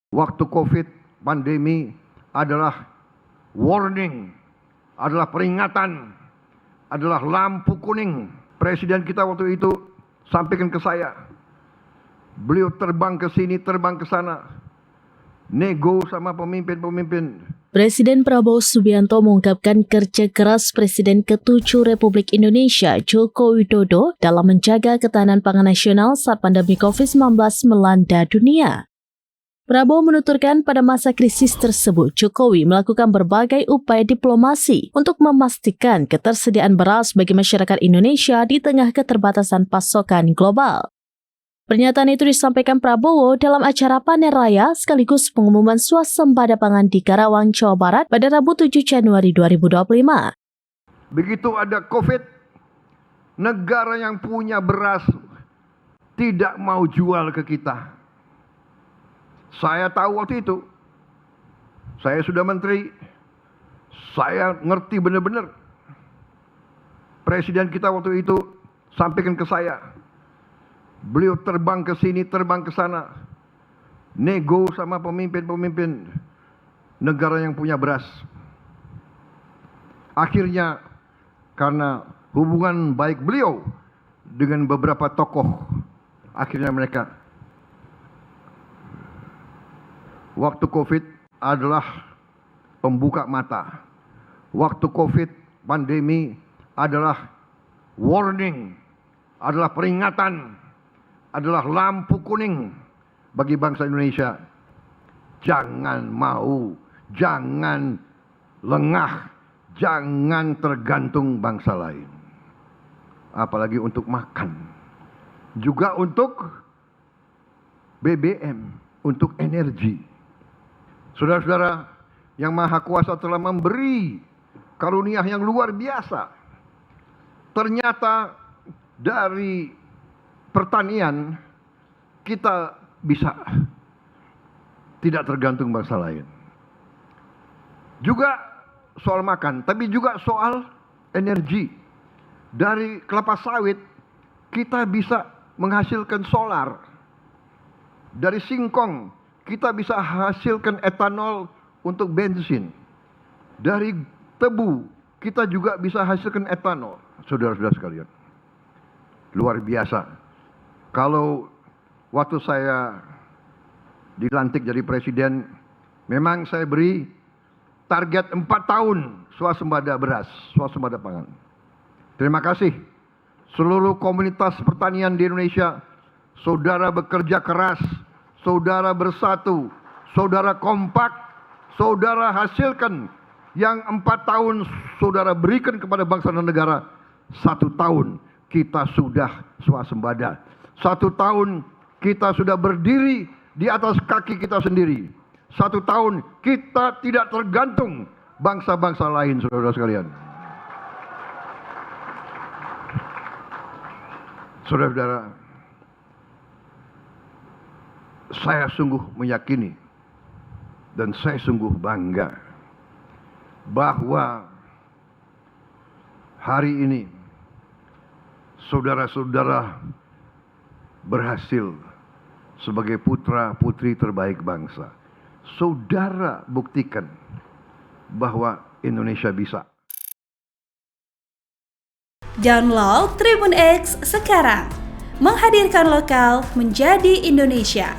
Waktu COVID pandemi adalah warning, adalah peringatan, adalah lampu kuning. Presiden kita waktu itu sampaikan ke saya. Beliau terbang ke sini, terbang ke sana, nego sama pemimpin-pemimpin. Presiden Prabowo Subianto mengungkapkan kerja keras Presiden ke-7 Republik Indonesia Joko Widodo dalam menjaga ketahanan pangan nasional saat pandemi COVID-19 melanda dunia. Prabowo menuturkan pada masa krisis tersebut, Jokowi melakukan berbagai upaya diplomasi untuk memastikan ketersediaan beras bagi masyarakat Indonesia di tengah keterbatasan pasokan global. Pernyataan itu disampaikan Prabowo dalam acara panen raya sekaligus pengumuman swasembada pangan di Karawang, Jawa Barat pada Rabu 7 Januari 2025. Begitu ada COVID, negara yang punya beras tidak mau jual ke kita. Saya tahu waktu itu, saya sudah menteri, saya ngerti benar-benar. Presiden kita waktu itu sampaikan ke saya, beliau terbang ke sini, terbang ke sana, nego sama pemimpin-pemimpin negara yang punya beras. Akhirnya, karena hubungan baik beliau dengan beberapa tokoh, akhirnya mereka, waktu COVID adalah pembuka mata. Waktu COVID pandemi adalah warning, adalah peringatan, adalah lampu kuning bagi bangsa Indonesia. Jangan mau, jangan lengah, jangan tergantung bangsa lain. Apalagi untuk makan. Juga untuk BBM, untuk energi. Saudara-saudara, yang Maha Kuasa telah memberi karunia yang luar biasa. Ternyata dari pertanian kita bisa tidak tergantung bangsa lain. Juga soal makan, tapi juga soal energi. Dari kelapa sawit kita bisa menghasilkan solar. Dari singkong kita bisa hasilkan etanol untuk bensin. Dari tebu kita juga bisa hasilkan etanol. Saudara-saudara sekalian, luar biasa. Kalau waktu saya dilantik jadi presiden, memang saya beri target 4 tahun swasembada beras, swasembada pangan. Terima kasih seluruh komunitas pertanian di Indonesia. Saudara bekerja keras, saudara bersatu, saudara kompak, saudara hasilkan yang 4 tahun saudara berikan kepada bangsa dan negara. 1 tahun kita sudah swasembada. 1 tahun kita sudah berdiri di atas kaki kita sendiri. 1 tahun kita tidak tergantung bangsa-bangsa lain, saudara sekalian. Saudara-saudara, saya sungguh meyakini dan saya sungguh bangga bahwa hari ini saudara-saudara berhasil sebagai putra-putri terbaik bangsa. Saudara buktikan bahwa Indonesia bisa. Download Tribun X sekarang, menghadirkan lokal menjadi Indonesia.